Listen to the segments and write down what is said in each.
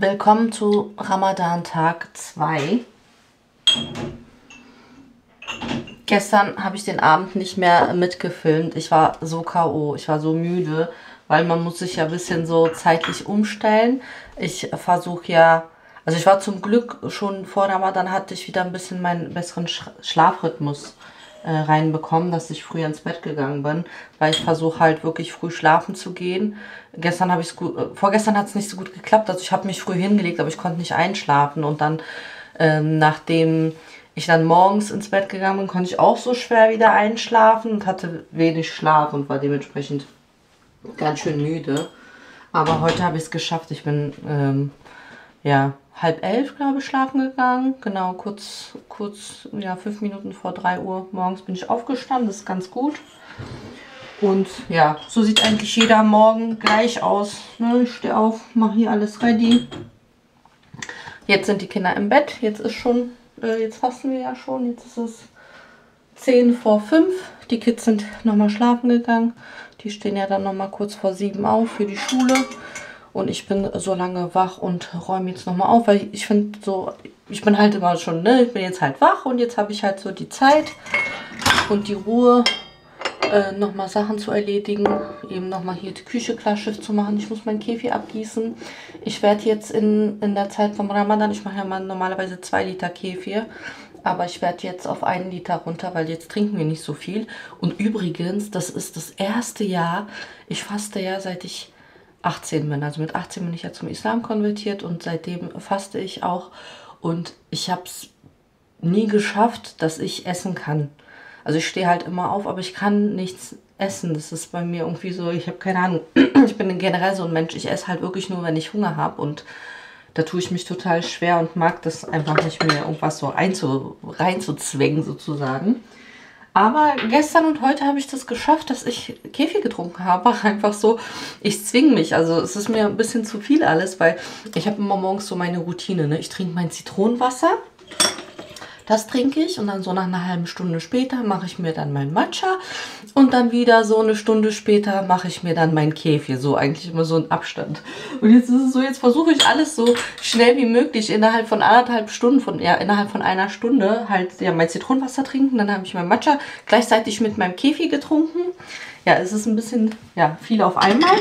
Willkommen zu Ramadan Tag 2. Gestern habe ich den Abend nicht mehr mitgefilmt. Ich war so K.O., ich war so müde, weil man muss sich ja ein bisschen so zeitlich umstellen. Ich versuche ja, also ich war zum Glück schon vor Ramadan, hatte ich wieder ein bisschen meinen besseren Schlafrhythmus reinbekommen, dass ich früher ins Bett gegangen bin, weil ich versuche halt wirklich früh schlafen zu gehen. Gestern habe ich vorgestern hat es nicht so gut geklappt, also ich habe mich früh hingelegt, aber ich konnte nicht einschlafen und dann, nachdem ich dann morgens ins Bett gegangen bin, konnte ich auch so schwer wieder einschlafen und hatte wenig Schlaf und war dementsprechend ganz schön müde. Aber heute habe ich es geschafft. Ich bin ja 10:30, glaube ich, schlafen gegangen. Genau, kurz, ja, 5 Minuten vor 3 Uhr morgens bin ich aufgestanden. Das ist ganz gut. Und ja, so sieht eigentlich jeder Morgen gleich aus. Ne? Ich stehe auf, mache hier alles ready. Jetzt sind die Kinder im Bett. Jetzt ist schon, jetzt fasten wir ja schon. Jetzt ist es 10 vor 5. Die Kids sind nochmal schlafen gegangen. Die stehen ja dann nochmal kurz vor 7 auf für die Schule. Und ich bin so lange wach und räume jetzt nochmal auf, weil ich finde so, ich bin halt immer schon, ne, ich bin jetzt halt wach und jetzt habe ich halt so die Zeit und die Ruhe, nochmal Sachen zu erledigen, eben nochmal hier die Küche klar Schiff zu machen. Ich muss mein Kefir abgießen. Ich werde jetzt in der Zeit vom Ramadan, ich mache ja mal normalerweise 2 Liter Kefir, aber ich werde jetzt auf 1 Liter runter, weil jetzt trinken wir nicht so viel. Und übrigens, das ist das erste Jahr, ich faste ja seit ich 18 bin. Also mit 18 bin ich ja zum Islam konvertiert und seitdem faste ich auch. Und ich habe es nie geschafft, dass ich essen kann. Also ich stehe halt immer auf, aber ich kann nichts essen. Das ist bei mir irgendwie so, ich habe keine Ahnung. Ich bin generell so ein Mensch, ich esse halt wirklich nur, wenn ich Hunger habe. Und Da tue ich mich total schwer und mag das einfach nicht mehr, irgendwas so reinzuzwängen sozusagen. Aber gestern und heute habe ich das geschafft, dass ich Kefir getrunken habe. Einfach so, ich zwinge mich. Also es ist mir ein bisschen zu viel alles, weil ich habe immer morgens so meine Routine. Ne? Ich trinke mein Zitronenwasser. Das trinke ich und dann so nach einer halben Stunde später mache ich mir dann mein Matcha und dann wieder so eine Stunde später mache ich mir dann mein Kefir. So eigentlich immer so ein Abstand. Und jetzt ist es so, jetzt versuche ich alles so schnell wie möglich innerhalb von anderthalb Stunden, innerhalb von einer Stunde halt ja mein Zitronenwasser trinken. Dann habe ich mein Matcha gleichzeitig mit meinem Kefir getrunken. Ja, es ist ein bisschen ja, viel auf einmal.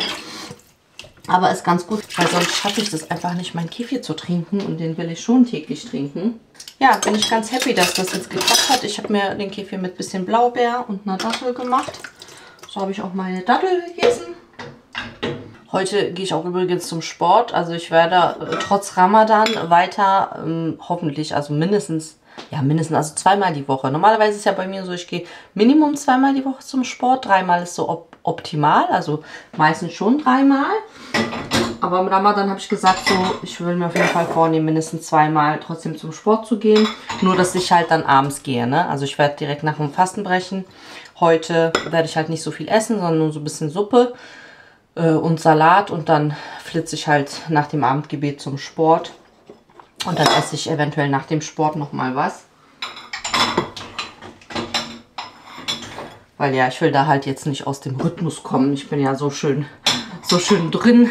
Aber ist ganz gut, weil sonst schaffe ich das einfach nicht, meinen Kefir zu trinken. Und den will ich schon täglich trinken. Ja, bin ich ganz happy, dass das jetzt geklappt hat. Ich habe mir den Kefir mit ein bisschen Blaubeer und einer Dattel gemacht. So habe ich auch meine Dattel gegessen. Heute gehe ich auch übrigens zum Sport. Also ich werde trotz Ramadan weiter, hoffentlich, also mindestens also zweimal die Woche. Normalerweise ist es ja bei mir so, ich gehe Minimum zweimal die Woche zum Sport. Dreimal ist so optimal, also meistens schon dreimal. Aber im Ramadan habe ich gesagt, so, ich will mir auf jeden Fall vornehmen, mindestens zweimal trotzdem zum Sport zu gehen. Nur, dass ich halt dann abends gehe, ne? Also ich werde direkt nach dem Fasten brechen. Heute werde ich halt nicht so viel essen, sondern nur so ein bisschen Suppe und Salat. Und dann flitze ich halt nach dem Abendgebet zum Sport. Und dann esse ich eventuell nach dem Sport nochmal was. Weil ja, ich will da halt jetzt nicht aus dem Rhythmus kommen. Ich bin ja so schön drin.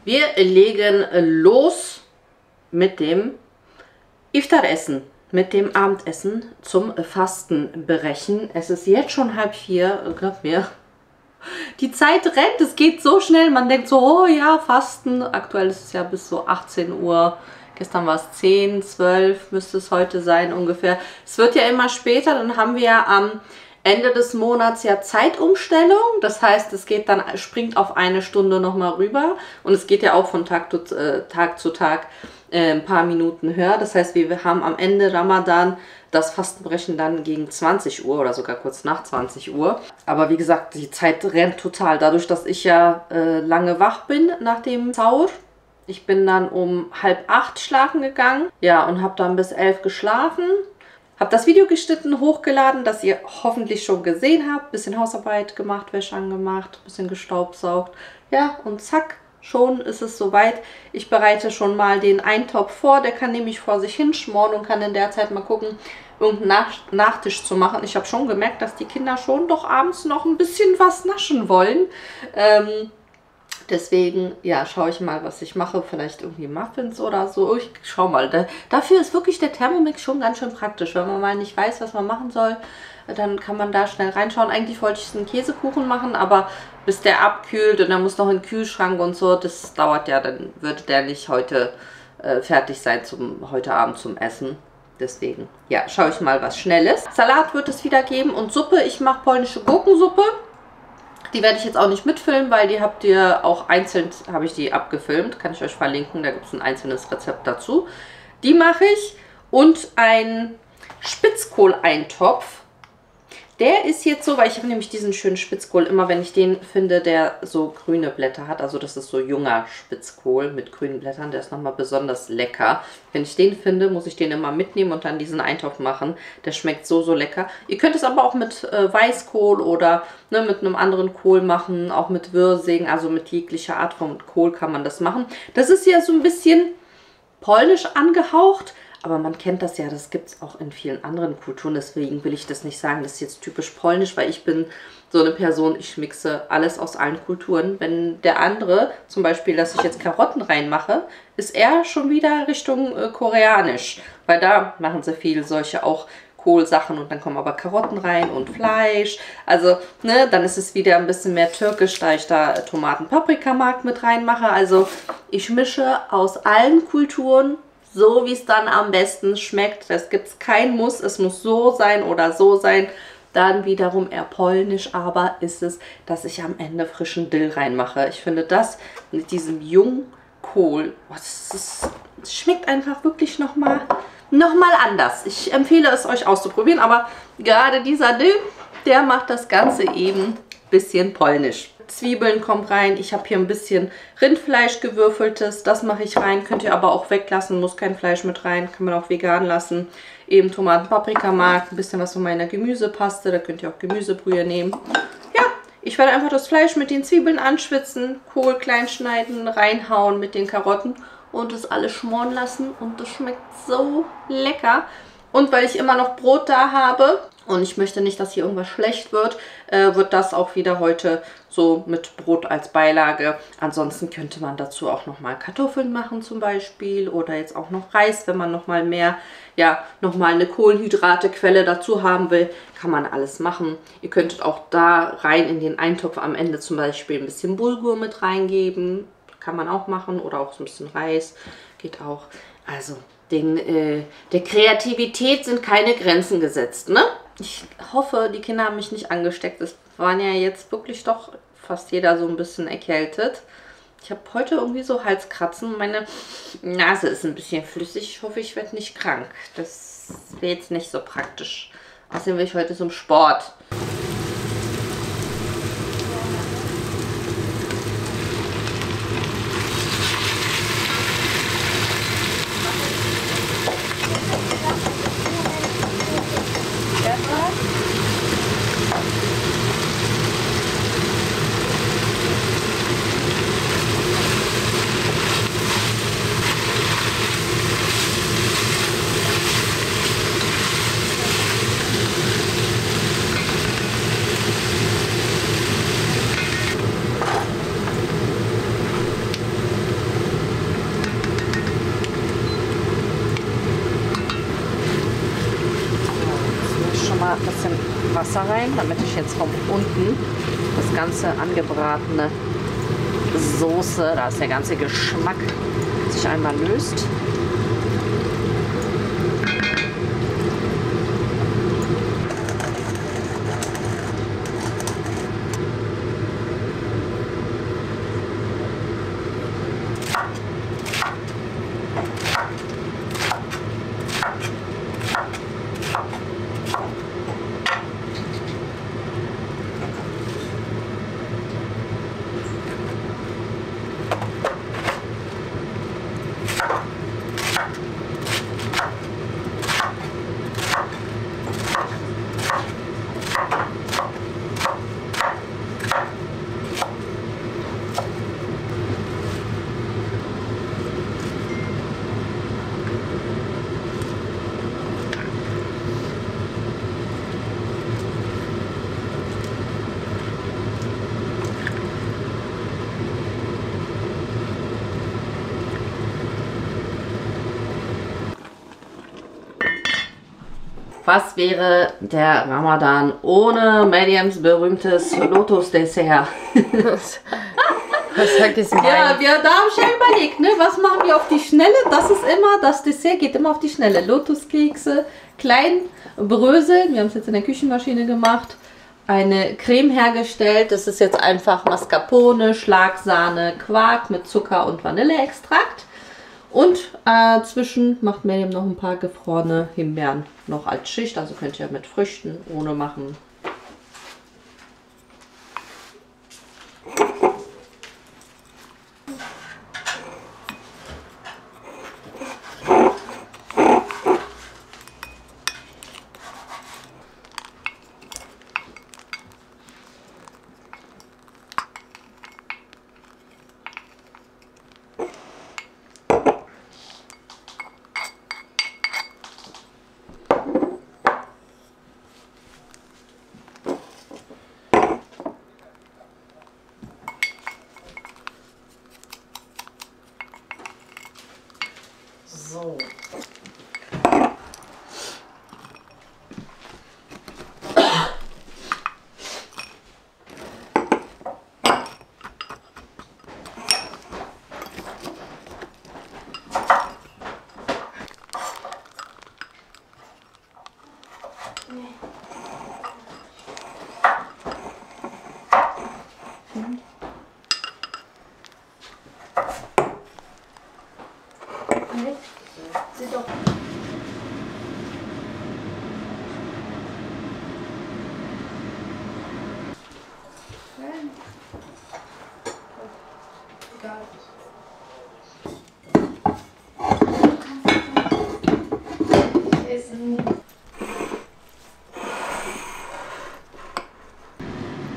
Wir legen los mit dem Iftaressen, mit dem Abendessen zum Fastenbrechen. Es ist jetzt schon 3:30, glaub mir. Die Zeit rennt, es geht so schnell. Man denkt so, oh ja, Fasten. Aktuell ist es ja bis so 18 Uhr. Gestern war es 10, 12, müsste es heute sein ungefähr. Es wird ja immer später, dann haben wir ja am Ende des Monats ja Zeitumstellung. Das heißt, es geht dann, springt auf eine Stunde nochmal rüber. Und es geht ja auch von Tag zu Tag ein paar Minuten höher. Das heißt, wir haben am Ende Ramadan das Fastenbrechen dann gegen 20 Uhr oder sogar kurz nach 20 Uhr. Aber wie gesagt, die Zeit rennt total. Dadurch, dass ich ja lange wach bin nach dem Sahur. Ich bin dann um 7:30 schlafen gegangen. Ja, und habe dann bis 11 geschlafen. Habe das Video geschnitten, hochgeladen, das ihr hoffentlich schon gesehen habt. Bisschen Hausarbeit gemacht, Wäsche angemacht, bisschen gestaubsaugt. Ja, und zack, schon ist es soweit. Ich bereite schon mal den Eintopf vor. Der kann nämlich vor sich hinschmoren und kann in der Zeit mal gucken, irgendeinen Nachtisch zu machen. Ich habe schon gemerkt, dass die Kinder schon doch abends noch ein bisschen was naschen wollen. Deswegen, ja, schaue ich mal, was ich mache. Vielleicht irgendwie Muffins oder so. Ich schau mal. Dafür ist wirklich der Thermomix schon ganz schön praktisch. Wenn man mal nicht weiß, was man machen soll, dann kann man da schnell reinschauen. Eigentlich wollte ich einen Käsekuchen machen, aber bis der abkühlt und dann muss noch in den Kühlschrank und so, das dauert ja, dann würde der nicht heute fertig sein heute Abend zum Essen. Deswegen, ja, schaue ich mal was Schnelles. Salat wird es wieder geben und Suppe. Ich mache polnische Gurkensuppe. Die werde ich jetzt auch nicht mitfilmen, weil die habt ihr auch einzeln, habe ich die abgefilmt. Kann ich euch verlinken, da gibt es ein einzelnes Rezept dazu. Die mache ich und ein Spitzkohleintopf. Der ist jetzt so, weil ich habe nämlich diesen schönen Spitzkohl, immer wenn ich den finde, der so grüne Blätter hat, also das ist so junger Spitzkohl mit grünen Blättern, der ist nochmal besonders lecker. Wenn ich den finde, muss ich den immer mitnehmen und dann diesen Eintopf machen. Der schmeckt so, so lecker. Ihr könnt es aber auch mit Weißkohl oder ne, mit einem anderen Kohl machen, auch mit Wirsing, also mit jeglicher Art von Kohl kann man das machen. Das ist ja so ein bisschen polnisch angehaucht. Aber man kennt das ja, das gibt es auch in vielen anderen Kulturen, deswegen will ich das nicht sagen, das ist jetzt typisch polnisch, weil ich bin so eine Person, ich mixe alles aus allen Kulturen. Wenn der andere, zum Beispiel, dass ich jetzt Karotten reinmache, ist er schon wieder Richtung koreanisch, weil da machen sie viel solche auch Kohlsachen und dann kommen aber Karotten rein und Fleisch. Also, ne, dann ist es wieder ein bisschen mehr türkisch, da ich da Tomaten-Paprikamark mit reinmache. Also, ich mische aus allen Kulturen, so wie es dann am besten schmeckt. Es gibt kein Muss, es muss so sein oder so sein. Dann wiederum eher polnisch, aber ist es, dass ich am Ende frischen Dill reinmache. Ich finde das mit diesem jungen Kohl, das schmeckt einfach wirklich nochmal anders. Ich empfehle es euch auszuprobieren, aber gerade dieser Dill, der macht das Ganze eben ein bisschen polnisch. Zwiebeln kommen rein. Ich habe hier ein bisschen Rindfleisch gewürfeltes. Das mache ich rein. Könnt ihr aber auch weglassen. Muss kein Fleisch mit rein. Kann man auch vegan lassen. Eben Tomaten, Paprikamark. Ein bisschen was von meiner Gemüsepaste. Da könnt ihr auch Gemüsebrühe nehmen. Ja, ich werde einfach das Fleisch mit den Zwiebeln anschwitzen. Kohl klein schneiden, reinhauen mit den Karotten. Und das alles schmoren lassen. Und das schmeckt so lecker. Und weil ich immer noch Brot da habe und ich möchte nicht, dass hier irgendwas schlecht wird, wird das auch wieder heute so mit Brot als Beilage. Ansonsten könnte man dazu auch nochmal Kartoffeln machen zum Beispiel oder jetzt auch noch Reis, wenn man nochmal mehr, ja, nochmal eine Kohlenhydratequelle dazu haben will, kann man alles machen. Ihr könntet auch da rein in den Eintopf am Ende zum Beispiel ein bisschen Bulgur mit reingeben. Kann man auch machen oder auch so ein bisschen Reis, geht auch. Also der Kreativität sind keine Grenzen gesetzt, ne? Ich hoffe, die Kinder haben mich nicht angesteckt. Es waren ja jetzt wirklich doch fast jeder so ein bisschen erkältet. Ich habe heute irgendwie so Halskratzen. Meine Nase ist ein bisschen flüssig. Ich hoffe, ich werde nicht krank. Das wäre jetzt nicht so praktisch. Außerdem will ich heute zum Sport. Ein bisschen Wasser rein, damit ich jetzt von unten das ganze angebratene Soße, da ist der ganze Geschmack, sich einmal löst. Was wäre der Ramadan ohne Mariams berühmtes Lotus-Dessert? Was sagt das denn? Ja, da habe ich ja überlegt, ne? Was machen wir auf die Schnelle? Das ist immer, das Dessert geht immer auf die Schnelle. Lotuskekse, klein bröseln. Wir haben es jetzt in der Küchenmaschine gemacht. Eine Creme hergestellt. Das ist jetzt einfach Mascarpone, Schlagsahne, Quark mit Zucker und Vanilleextrakt. Und zwischen macht Miriam noch ein paar gefrorene Himbeeren noch als Schicht. Also könnt ihr mit Früchten ohne machen. So.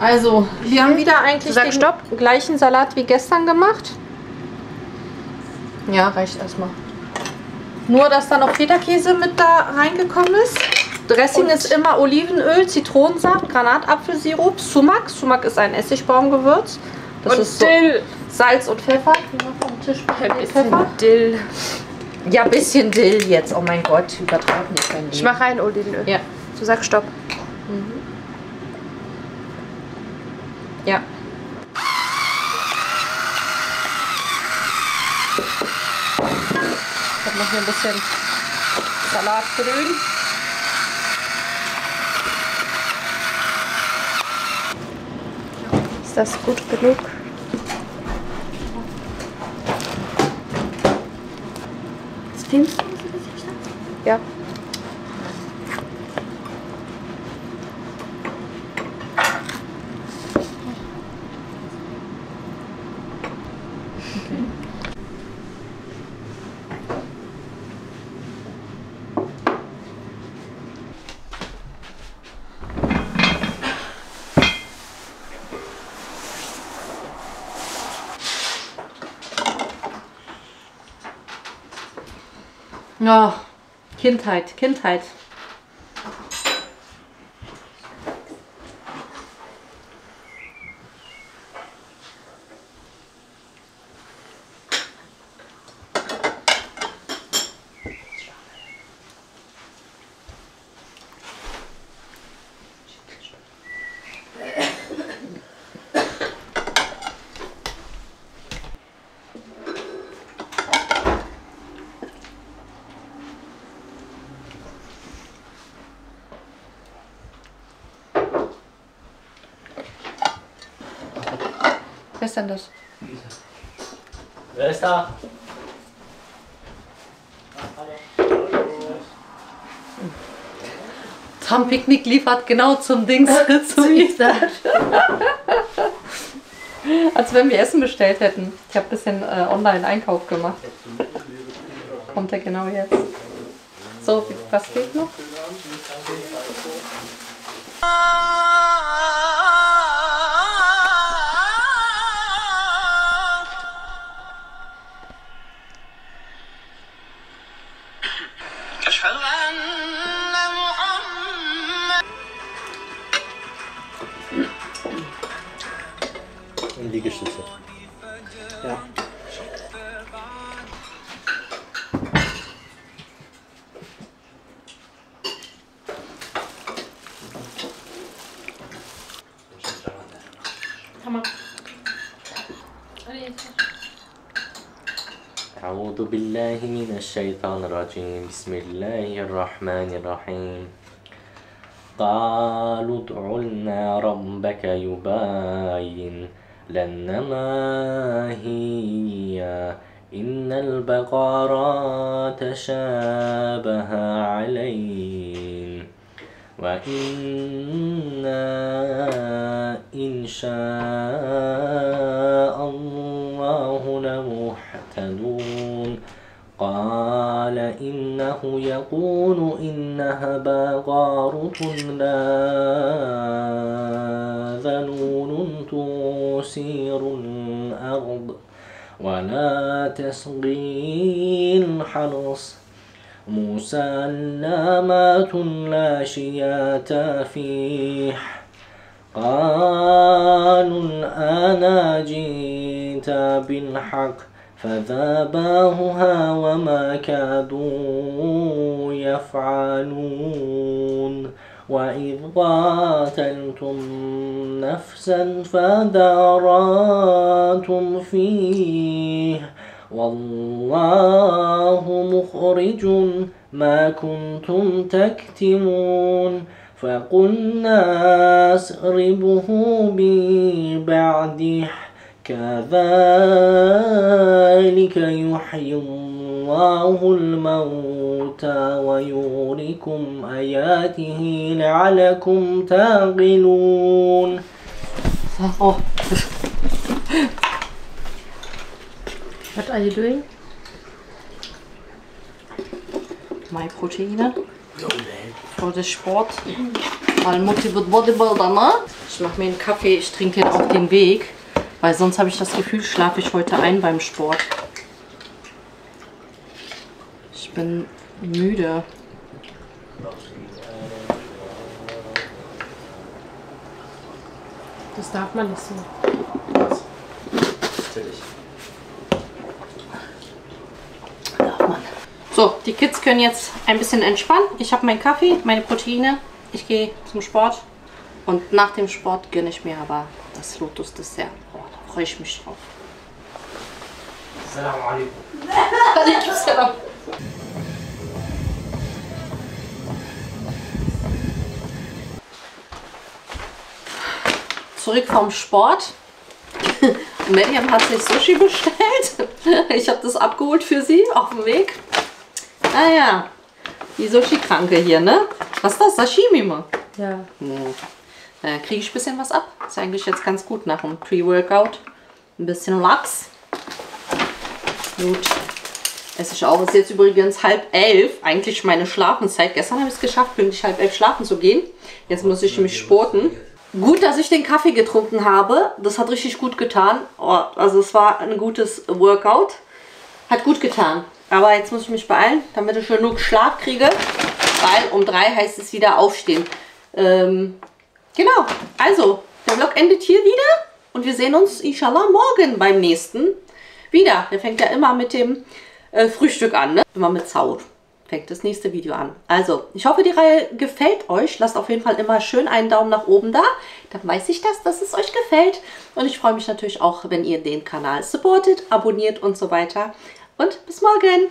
Also, wir haben wieder eigentlich den gleichen Salat wie gestern gemacht. Ja, reicht erstmal. Nur, dass da noch Feta-Käse mit da reingekommen ist. Dressing ist immer Olivenöl, Zitronensaft, Granatapfelsirup, Sumak. Sumak ist ein Essigbaumgewürz. Das ist so Dill. Salz und Pfeffer. Vom Tisch Ein bisschen Dill. Ja, ein bisschen Dill jetzt. Oh mein Gott, übertreib nicht dein Leben. Ich mache rein Olivenöl. Ja. Du sagst Stopp. Ja. Ich habe noch hier ein bisschen Salatgrün. Ist das gut genug? Was filmst du? Ja. Ja, Kindheit, Kindheit. Wer ist denn das? Wer ist da? Tom Picknick liefert genau zum Dings, zum Easter. Als wenn wir Essen bestellt hätten. Ich habe ein bisschen Online-Einkauf gemacht. Kommt er genau jetzt. So, was fehlt noch? Und Liegestütze. Ja. Hammer. أعوذ بالله من الشيطان الرجيم بسم الله الرحمن الرحيم قالوا ادع لنا ربك يبين لنا ما هي إن البقرة تشابه علينا وإنا إن شاء الله لمهتدون قال إنه يقول إنها بقرة لا ذلول تثير الأرض ولا تسقي الحرث مسلمات لا شياة فيه قالوا الآن جئت بالحق فذبحوها وما كادوا يفعلون وإذ قاتلتم نفسا فادارأتم فيه والله مخرج ما كنتم تكتمون فقلنا اضربوه ببعضه كذلك يحيي الله الموتى ويريكم آياته لعلكم تعقلون. Oh. What are you doing? Meine Proteine für den Sport. Weil Mutti wird Bodybuilder, ne? Ich mache mir einen Kaffee, ich trinke den auf den Weg. Weil sonst habe ich das Gefühl, schlafe ich heute ein beim Sport. Ich bin müde. Das darf man nicht so. Natürlich. So, die Kids können jetzt ein bisschen entspannen. Ich habe meinen Kaffee, meine Proteine. Ich gehe zum Sport. Und nach dem Sport gönne ich mir aber das Lotus-Dessert. Oh, da freue ich mich drauf. Salam alaikum. Salam. Zurück vom Sport. Miriam hat sich Sushi bestellt. Ich habe das abgeholt für sie auf dem Weg. Naja, die Sushi-Kranke hier, ne? Was ist das? Sashimi, Mann? Ja. Kriege ich ein bisschen was ab. Ist eigentlich jetzt ganz gut nach dem Pre-Workout. Ein bisschen Lachs. Gut. Esse ich auch. Es ist jetzt übrigens 10:30. Eigentlich meine Schlafenszeit. Gestern habe ich es geschafft, pünktlich 10:30 schlafen zu gehen. Jetzt muss ich mich sporten. Gut, dass ich den Kaffee getrunken habe. Das hat richtig gut getan. Oh, also es war ein gutes Workout. Hat gut getan. Aber jetzt muss ich mich beeilen, damit ich genug Schlaf kriege. Weil um 3 heißt es wieder aufstehen. Genau. Also, der Vlog endet hier wieder. Und wir sehen uns inshallah morgen beim nächsten wieder. Der fängt ja immer mit dem Frühstück an. Ne? Immer mit Sahur fängt das nächste Video an. Also, ich hoffe, die Reihe gefällt euch. Lasst auf jeden Fall immer schön einen Daumen nach oben da. Dann weiß ich das, dass es euch gefällt. Und ich freue mich natürlich auch, wenn ihr den Kanal supportet, abonniert und so weiter. Und bis morgen!